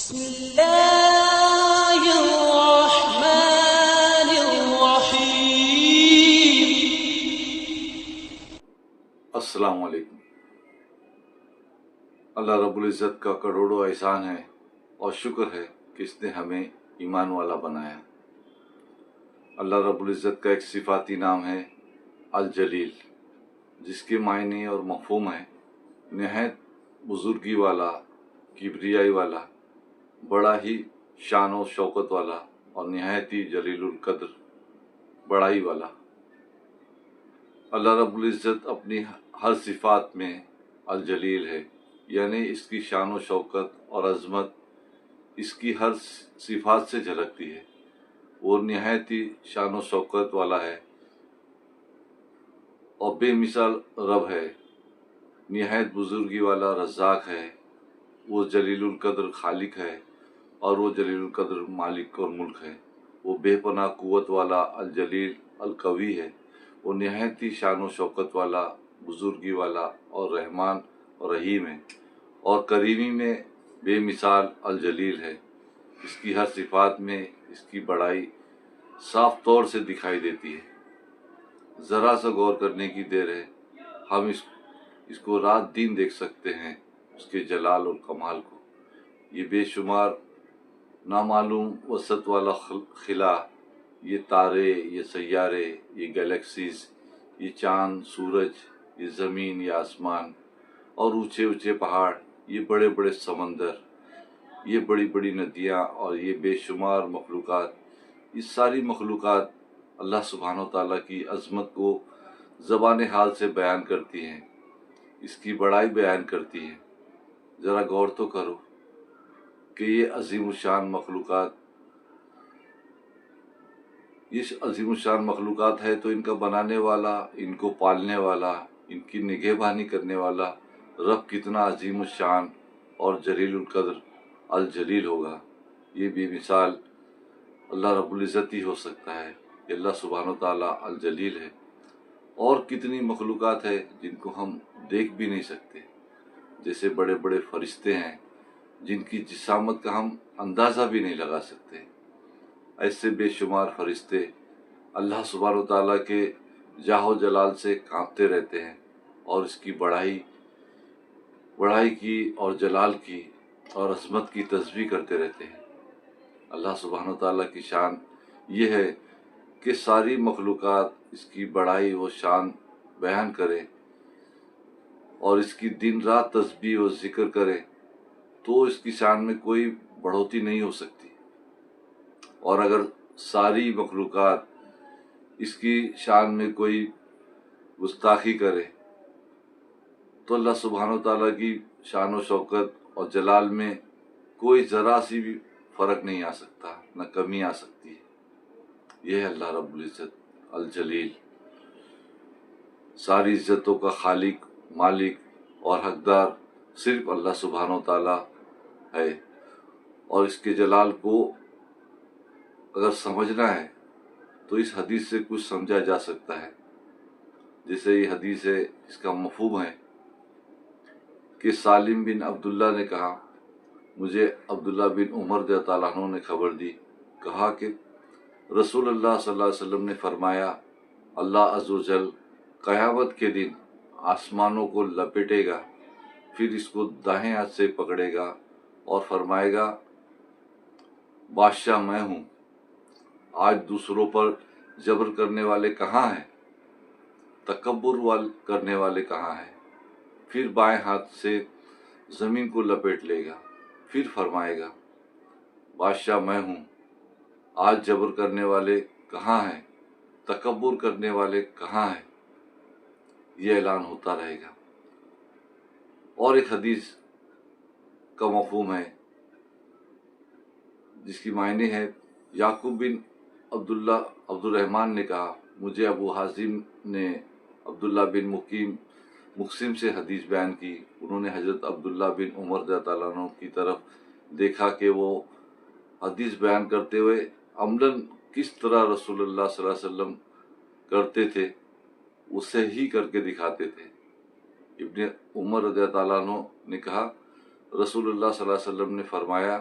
بسم الله الرحمن الرحيم. السلام علیکم۔ اللہ رب العزت کا کروڑوں احسان ہے اور شکر ہے کہ اس نے ہمیں ایمان والا بنایا۔ اللہ رب العزت کا ایک صفاتی نام ہے الجلیل، جس کے معنی اور مفہوم ہے نہایت بزرگی والا، کبریائی والا، بڑا ہی شان و شوکت والا اور نہایت ہی جلیل القدر، بڑائی والا۔ اللہ رب العزت اپنی ہر صفات میں الجلیل ہے، یعنی اس کی شان و شوکت اور عظمت اس کی ہر صفات سے جھلکتی ہے۔ وہ نہایت ہی شان و شوکت والا ہے اور بے مثال رب ہے، نہایت بزرگی والا رزاق ہے، وہ جلیل القدر خالق ہے اور وہ جلیل القدر مالک اور ملک ہے۔ وہ بے پناہ قوت والا الجلیل القوی ہے، وہ نہایت ہی شان و شوکت والا، بزرگی والا اور رحمان اور رحیم ہے، اور کریمی میں بے مثال الجلیل ہے۔ اس کی ہر صفات میں اس کی بڑائی صاف طور سے دکھائی دیتی ہے۔ ذرا سا غور کرنے کی دیر ہے، ہم اس کو رات دن دیکھ سکتے ہیں، اس کے جلال اور کمال کو۔ یہ بے شمار نامعلوم وسعت والا خلا، یہ تارے، یہ سیارے، یہ گلیکسیز، یہ چاند، سورج، یہ زمین، یہ آسمان، اور اونچے اونچے پہاڑ، یہ بڑے بڑے سمندر، یہ بڑی بڑی ندیاں اور یہ بے شمار مخلوقات، یہ ساری مخلوقات اللہ سبحانہ و تعالیٰ کی عظمت کو زبان حال سے بیان کرتی ہیں، اس کی بڑائی بیان کرتی ہیں۔ ذرا غور تو کرو کہ یہ عظیم الشان مخلوقات ہے تو ان کا بنانے والا، ان کو پالنے والا، ان کی نگہبانی کرنے والا رب کتنا عظیم الشان اور جلیل القدر الجلیل ہوگا۔ یہ بے مثال اللہ رب العزت ہی ہو سکتا ہے کہ اللہ سبحانہ و تعالیٰ الجلیل ہے۔ اور کتنی مخلوقات ہے جن کو ہم دیکھ بھی نہیں سکتے، جیسے بڑے بڑے فرشتے ہیں جن کی جسامت کا ہم اندازہ بھی نہیں لگا سکتے۔ ایسے بے شمار فرشتے اللہ سبحانہ و تعالیٰ کے جاہ و جلال سے کانپتے رہتے ہیں اور اس کی بڑائی کی اور جلال کی اور عظمت کی تسبیح کرتے رہتے ہیں۔ اللہ سبحانہ و تعالیٰ کی شان یہ ہے کہ ساری مخلوقات اس کی بڑائی و شان بیان کرے اور اس کی دن رات تسبیح و ذکر کرے تو اس کی شان میں کوئی بڑھوتری نہیں ہو سکتی۔ اور اگر ساری مخلوقات اس کی شان میں کوئی گستاخی کرے تو اللہ سبحانہ و تعالیٰ کی شان و شوکت اور جلال میں کوئی ذرا سی بھی فرق نہیں آ سکتا، نہ کمی آ سکتی ہے۔ یہ ہے اللہ رب العزت الجلیل، ساری عزتوں کا خالق، مالک اور حقدار صرف اللہ سبحانہ و تعالیٰ ہے۔ اور اس کے جلال کو اگر سمجھنا ہے تو اس حدیث سے کچھ سمجھا جا سکتا ہے۔ جیسے یہ حدیث ہے، اس کا مفہوم ہے کہ سالم بن عبداللہ نے کہا، مجھے عبداللہ بن عمر رضی اللہ عنہ نے خبر دی، کہا کہ رسول اللہ صلی اللہ علیہ وسلم نے فرمایا، اللہ عز و جل قیامت کے دن آسمانوں کو لپیٹے گا، پھر اس کو دائیں ہاتھ سے پکڑے گا اور فرمائے گا، بادشاہ میں ہوں، آج دوسروں پر جبر کرنے والے کہاں ہیں؟ تکبر کرنے والے کہاں ہیں؟ پھر بائیں ہاتھ سے زمین کو لپیٹ لے گا، پھر فرمائے گا، بادشاہ میں ہوں، آج جبر کرنے والے کہاں ہیں؟ تکبر کرنے والے کہاں ہیں؟ یہ اعلان ہوتا رہے گا۔ اور ایک حدیث کا مفہوم ہے جس کی معنی ہے، یعقوب بن عبد الرحمن نے کہا، مجھے ابو حازم نے عبداللہ بن مقسم سے حدیث بیان کی، انہوں نے حضرت عبداللہ بن عمر رضی اللہ عنہ کی طرف دیکھا کہ وہ حدیث بیان کرتے ہوئے عملاً کس طرح رسول اللہ صلی اللہ علیہ وسلم کرتے تھے اسے ہی کر کے دکھاتے تھے۔ ابن عمر رضی اللہ عنہ نے کہا، رسول اللہ صلی اللہ علیہ وسلم نے فرمایا،